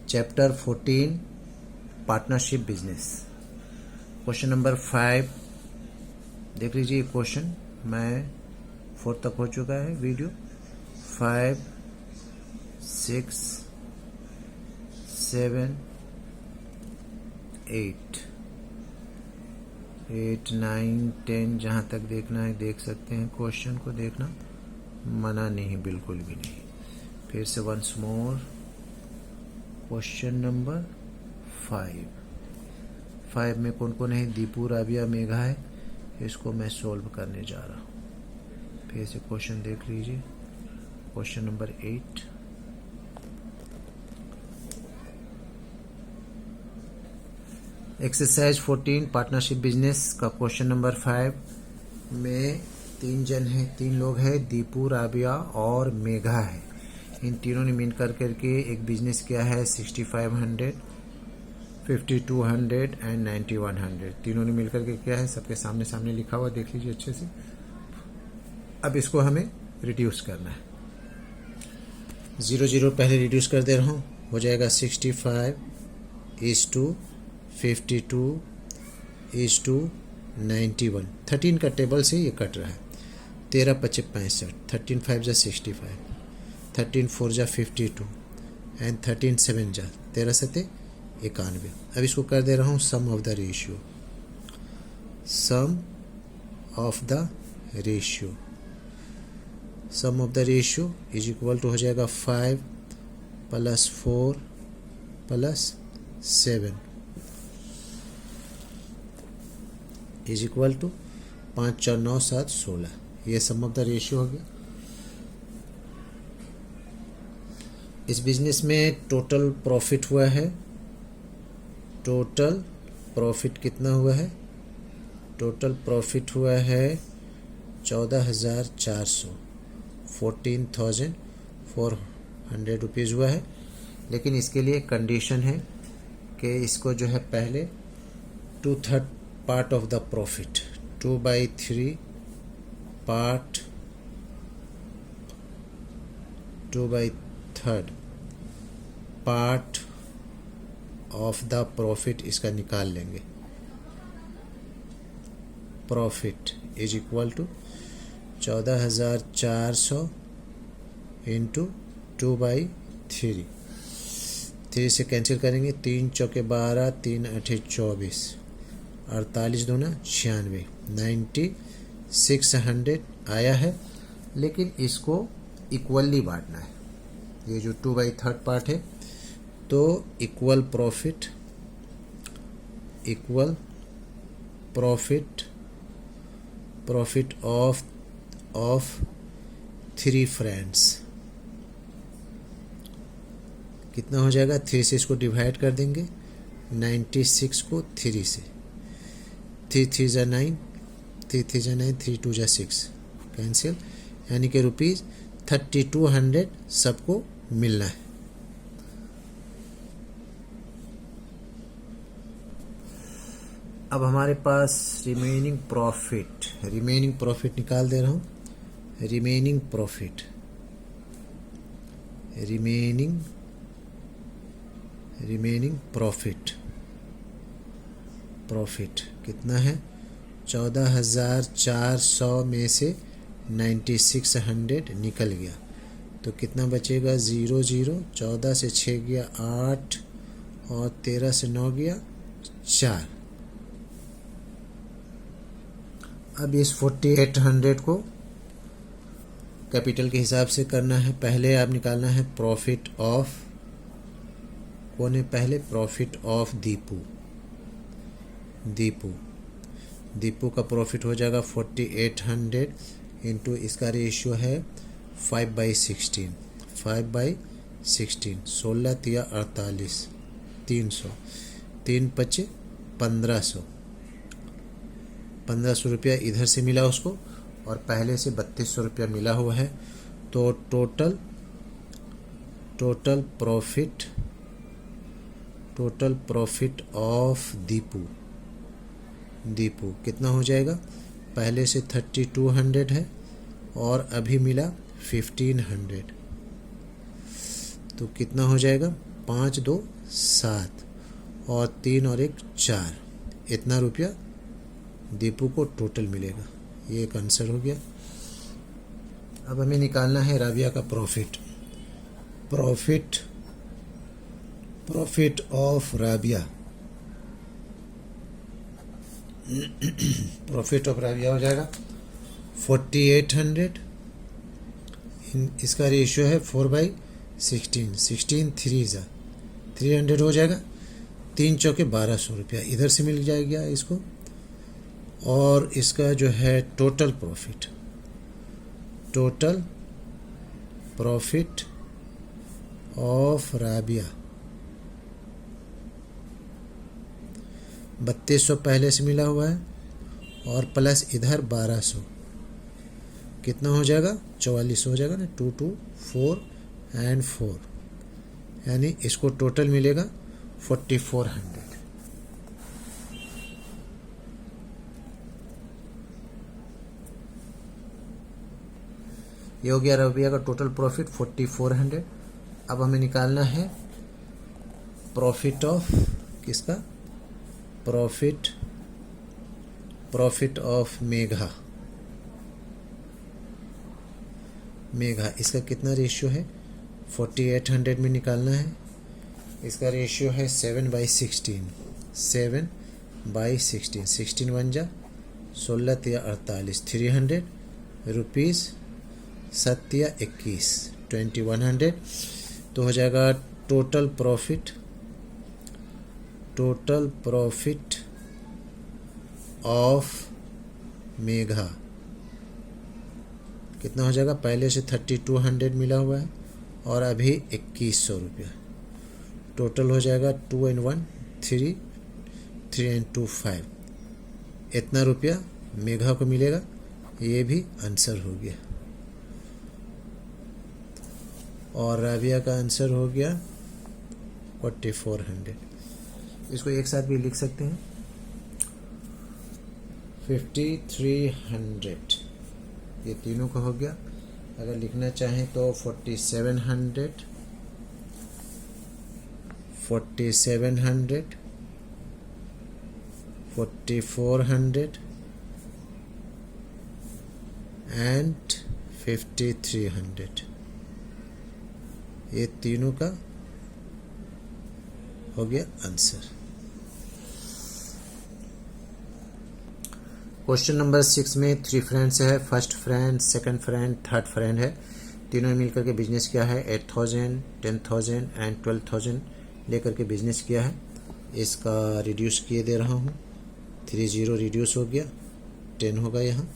Chapter 14 partnership business. Question number 5 देख लीजिए। Question मैं 4 तक हो चुका है वीडियो। 5, 6, 7, 8, 9, 10 जहाँ तक देखना है देख सकते हैं। क्वेश्चन को देखना मना नहीं, बिल्कुल भी नहीं। फिर से वंस मोर क्वेश्चन नंबर 5 में कौन कौन है? दीपू, राबिया, मेघा है। इसको मैं सोल्व करने जा रहा हूँ। फिर से क्वेश्चन देख लीजिए। Question number 8, exercise 14 partnership business का क्वेश्चन नंबर 5 में 3 जन हैं, 3 लोग हैं, दीपू, राबिया और मेघा है। इन तीनों ने मिल करके एक बिजनेस किया है 6500, 5200 एंड 9100। तीनों ने मिलकर के किया है, सबके सामने सामने लिखा हुआ देख लीजिए अच्छे से। अब इसको हमें रिड्यूस करना है। 0 0 पहले रिड्यूस कर दे रहा हूँ, हो जाएगा 65 is to 52 is to 91। 13 का टेबल से ये कट रहा है। 13 × 5 = 65, 13 × 5 = 65, 13 × 4 = 52 एंड 13 × 7 = 13 × 7 = 91। अब इसको कर दे रहा हूँ sum of the ratio. Sum of the ratio, sum of the ratio is equal to हो जाएगा 5 + 4 + 7 इज इक्वल टू 5 4 9 7 16। ये सम ऑफ द रेशियो हो गया। इस बिजनेस में टोटल प्रॉफिट हुआ है। टोटल प्रॉफिट कितना हुआ है? टोटल प्रॉफिट हुआ है 14,400, 14,400 रुपीज़ हुआ है। लेकिन इसके लिए कंडीशन है कि इसको जो है पहले 2/3 part of the profit, 2/3 part, 2/3 part of the profit इसका निकाल लेंगे। Profit is equal to 14,400 into 2/3। 3 से कैंसिल करेंगे, 3 × 4 = 12, 3 × 8 = 24, 48 × 2 = 96, 9600 आया है। लेकिन इसको इक्वली बांटना है। ये जो 2/3 पार्ट है, तो equal profit, equal profit of 3 friends कितना हो जाएगा? 3 से इसको डिवाइड कर देंगे, 96 को 3 से, 3 3 = 9, 3 3 = 9, 3 2 = 6 कैंसिल, यानी कि ₹3200 सबको मिलना है। अब हमारे पास रिमेनिंग प्रॉफिट निकाल दे रहा हूँ। रिमेनिंग प्रॉफिट कितना है? 14,400 में से 9600 निकल गया, तो कितना बचेगा? 0 0, 14 से 6 गया 8 और 13 से 9 गया 4। अब इस 4800 को कैपिटल के हिसाब से करना है। पहले आप निकालना है प्रॉफिट ऑफ, कौन है पहले? प्रॉफिट ऑफ दीपू का प्रॉफिट हो जाएगा 4800 इंटू इसका रेशियो है 5/16, 5/16, 16 × 48, 300, 3 × 5 = 1500। 1500 रुपया इधर से मिला उसको, और पहले से 3200 रुपया मिला हुआ है। तो टोटल प्रॉफिट ऑफ दीपू कितना हो जाएगा? पहले से 3200 है और अभी मिला 1500, तो कितना हो जाएगा? 5 2 7 और 3 और 1 4, इतना रुपया दीपू को टोटल मिलेगा। ये एक आंसर हो गया। अब हमें निकालना है राबिया का profit. Profit of Rabia, profit of Rabia हो जाएगा 4800। इसका रेशियो है 4/16, 16 3 जा 300 हो जाएगा। 3 चौके 1200 रुपया इधर से मिल जाएगा इसको। और इसका जो है टोटल प्रॉफिट ऑफ राबिया 3200 पहले से मिला हुआ है और प्लस इधर 1200, कितना हो जाएगा 4400 हो जाएगा ना। 2 2 4 एंड 4, यानी इसको टोटल मिलेगा 4400। ये हो गया राबिया का टोटल प्रॉफिट 4400। अब हमें निकालना है प्रॉफिट ऑफ किसका, प्रॉफिट ऑफ मेघा। इसका कितना रेशियो है 4800 में निकालना है। इसका रेशियो है 7/16, 7/16, 16 1 जा 16 3 48, 300 रुपीज़ 7 या 21, 2100। तो हो जाएगा टोटल प्रॉफिट ऑफ मेघा कितना हो जाएगा। पहले से 3200 मिला हुआ है और अभी 2100 रुपया। टोटल हो जाएगा 2 and 1 3, 3 and 2 5, इतना रुपया मेघा को मिलेगा। ये भी आंसर हो गया। और राबिया का आंसर हो गया 4400। इसको एक साथ भी लिख सकते हैं 5300, ये तीनों का हो गया। अगर लिखना चाहें तो 4700, 4400 एंड 5300, ये तीनों का हो गया आंसर। क्वेश्चन नंबर 6 में 3 फ्रेंड्स है। First friend, second friend, third friend है। तीनों ने मिलकर के बिजनेस किया है। 8000, 10000 एंड 12000 लेकर के बिजनेस किया है। इसका रिड्यूस किए दे रहा हूँ। 30 रिड्यूस हो गया, 10 होगा यहाँ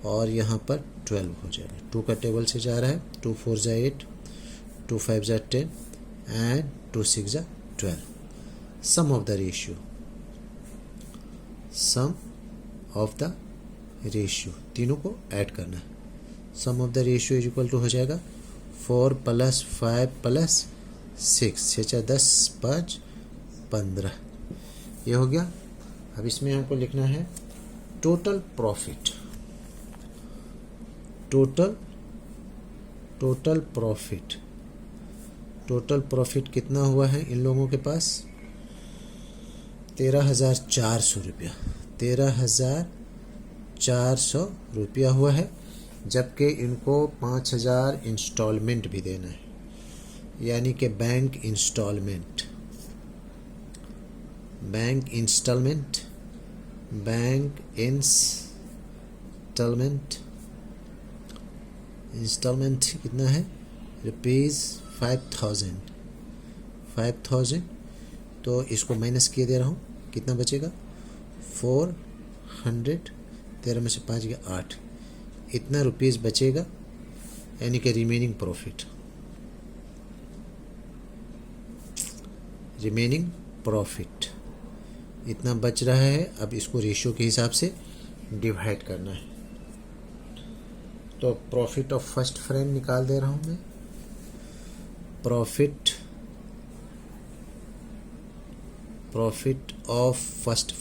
और यहाँ पर 12 हो जाएगा। 2 का टेबल से जा रहा है। 2 4 जा 8, 2 5 जा 10 एंड 2 6 जा 12। सम ऑफ द रेशियो, तीनों को ऐड करना है। Sum of the ratio is equal to हो जाएगा 4 + 5 + 6, 6 × 10 5 15, ये हो गया। अब इसमें हमको लिखना है टोटल प्रॉफिट कितना हुआ है इन लोगों के पास 13,400 रुपया, 13,400 रुपया हुआ है। जबकि इनको 5,000 इंस्टॉलमेंट भी देना है, यानी कि बैंक इंस्टॉलमेंट कितना है ₹5,000। तो इसको माइनस किए दे रहा हूँ, कितना बचेगा 400, 13 में से 5 गया 8, इतना रुपीज़ बचेगा, यानी कि रिमेनिंग प्रॉफिट इतना बच रहा है। अब इसको रेशियो के हिसाब से डिवाइड करना है। तो प्रॉफिट ऑफ फर्स्ट फ्रेंड निकाल दे रहा हूँ मैं। प्रॉफिट ऑफ फर्स्ट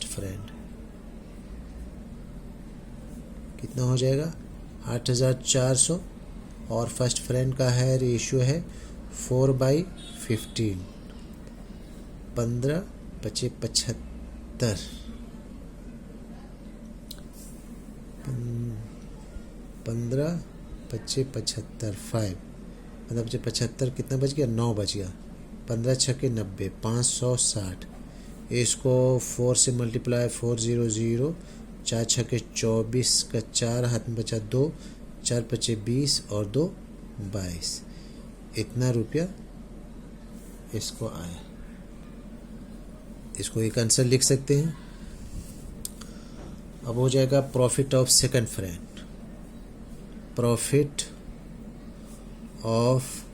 फ्रेंड कितना हो जाएगा 8,400 और फर्स्ट फ्रेंड का है रेशियो है 4/15, 15 पचे 75, 15 पचे 75, 5 15 पचे 75 कितना बच गया? 9 बच गया। 15 छक्के 90, 560। इसको 4 से मल्टीप्लाई, 400, 4 छक्के 24 का 4, हाथ में बचा 2, 4 पचे 20 और 2 22। इतना रुपया इसको आया। इसको एक आंसर लिख सकते हैं। अब हो जाएगा profit of second friend. Profit of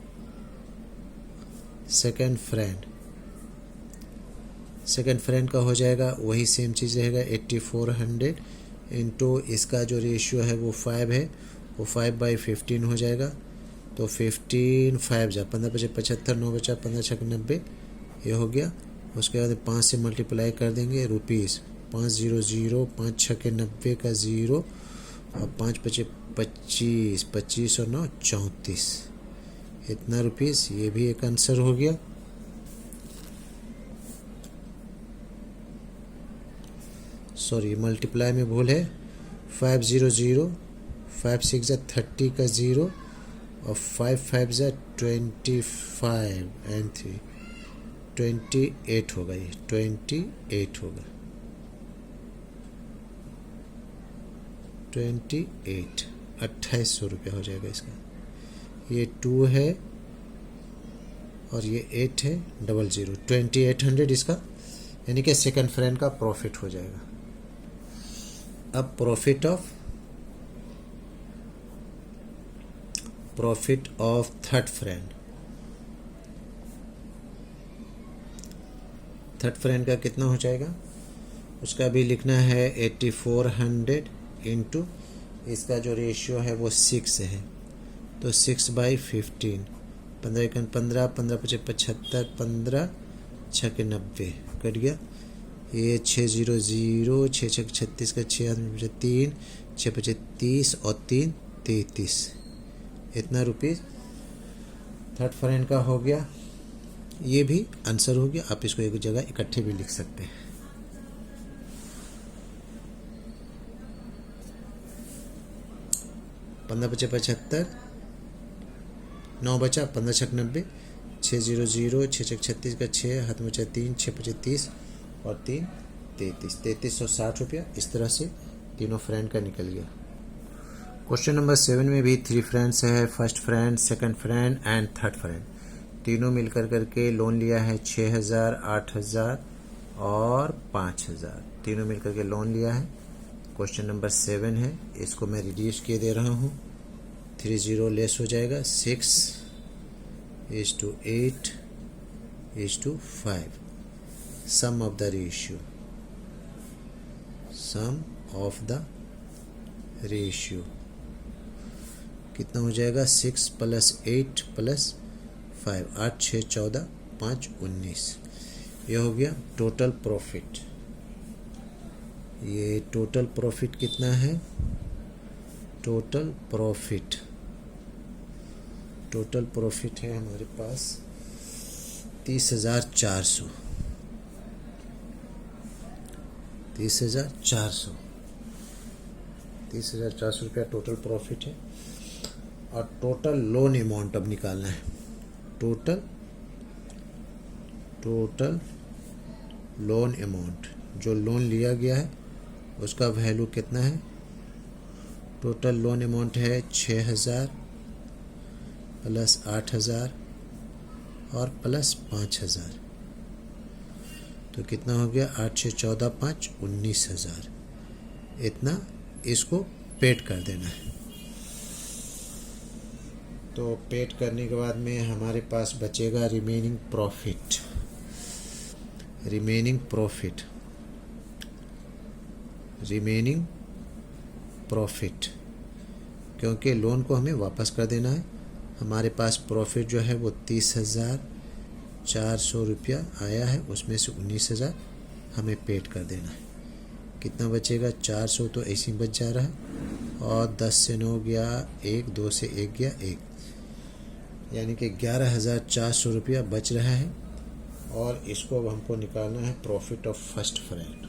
second friend, second friend का हो जाएगा वही सेम चीज़ रहेगा, 8400 इंटू इसका जो रेशियो है वो 5 है, वो 5/15 हो जाएगा। तो 15 5 जा 15 बचे 75, 9 बचा 15 छक 90, ये हो गया। उसके बाद 5 से मल्टीप्लाई कर देंगे, रुपीज़ 500, 5 छक्के 90 का 0 और 5 बचे 25, 25 और 9 34, इतना रुपीज़। ये भी एक आंसर हो गया। सॉरी, मल्टीप्लाई में भूल है। 500, 5 6 30 का 0 और 5 5 25 एंड 3 28 होगा। ये 28 होगा, 28 2800 रुपया हो जाएगा इसका। ये 2 है और ये 8 है, 00 2800 इसका, यानी कि सेकंड फ्रेंड का प्रॉफिट हो जाएगा। अब profit of third friend. Third friend का कितना हो जाएगा? उसका भी लिखना है 8400 इंटू इसका जो रेशियो है वो 6 है, तो 6/15, 15 15, 15 पचे 75, 15 छक्के 90 कट गया। ये 600, 6 छक्के 36 का 6, हाथ में बचा 3, 6 पचे 30 और 3 33, इतना रुपीज़ थर्ड फ्रेंड का हो गया। ये भी आंसर हो गया। आप इसको एक जगह इकट्ठे भी लिख सकते हैं। पंद्रह पचे 75, 9 बचा 15 छक 90, 600, 6 छक 36 का 6, हाथ में बचा 3, 6 पचे 30 और 3 33, 3360 रुपया। इस तरह से तीनों फ्रेंड का निकल गया। क्वेश्चन नंबर 7 में भी 3 फ्रेंड्स है, first friend, second friend and third friend. तीनों मिलकर करके लोन लिया है 6000, 8000 और 5000। तीनों मिलकर के लोन लिया है। क्वेश्चन नंबर 7 है, इसको मैं रिड्यूस किए दे रहा हूँ। 30 लेस हो जाएगा, 6:8:5। Sum of the ratio, sum of the ratio कितना हो जाएगा? 6 + 8 + 5, 8 6 14, 5 19। ये हो गया टोटल प्रॉफिट। ये टोटल प्रॉफिट कितना है? टोटल प्रॉफिट है हमारे पास 30,400। 30,400 रुपया टोटल प्रॉफिट है। और टोटल लोन अमाउंट अब निकालना है। टोटल लोन अमाउंट, जो लोन लिया गया है उसका वैल्यू कितना है? टोटल लोन अमाउंट है 6000 + 8000 और +5000, तो कितना हो गया? 8 6 14 5 19,000। इतना इसको पेड कर देना है। तो पेड करने के बाद में हमारे पास बचेगा रिमेनिंग प्रॉफिट, क्योंकि लोन को हमें वापस कर देना है। हमारे पास प्रॉफिट जो है वो 30,400 रुपया आया है, उसमें से 19,000 हमें पेड कर देना है। कितना बचेगा? 400 तो ऐसे ही बच जा रहा है, और 10 से 9 गया 1, 2 से 1 गया 1, यानी कि 11,400 रुपया बच रहा है। और इसको अब हमको निकालना है profit of first friend.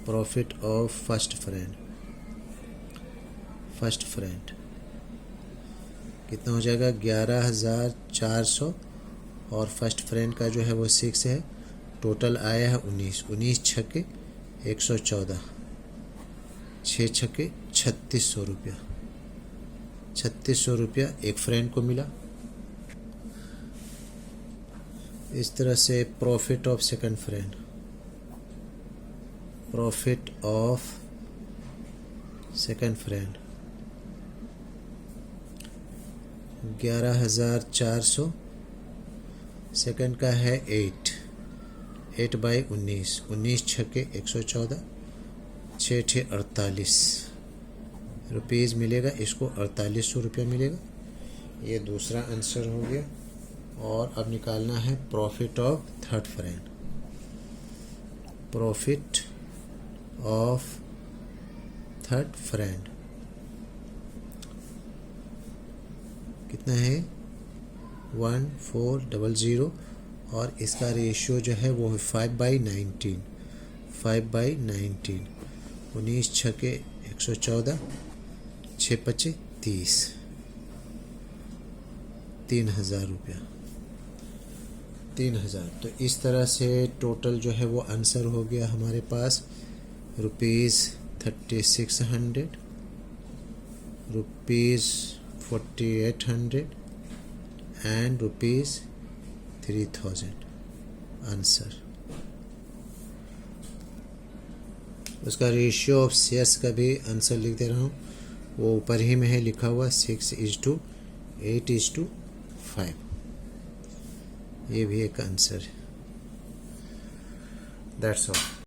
Profit of first friend कितना हो जाएगा? 11,400 और फर्स्ट फ्रेंड का जो है वो 6 है। टोटल आया है 19 छक्के 114, 6 छक्के 3600 रुपया। 3600 रुपया एक फ्रेंड को मिला। इस तरह से profit of second friend, profit of second friend 11,400, second का है 8 बाई 19 छक्के 114, 6 ठे 48 रुपीज़ मिलेगा। इसको 4800 रुपया मिलेगा। ये दूसरा आंसर हो गया। और अब निकालना है profit of third friend. Profit of third friend कितना है? 1400 और इसका रेशियो जो है वो 5/19। 19 छक्के 114, 6 पचे 30, 3,000 रुपया। 3,000। तो इस तरह से टोटल जो है वो आंसर हो गया हमारे पास ₹3600, ₹4800 एंड ₹3000 आंसर। उसका रेशियो ऑफ शेयर्स का भी आंसर लिख दे रहा हूँ, वो ऊपर ही में है लिखा हुआ 6:8:5। ये भी एक आंसर है। That's all.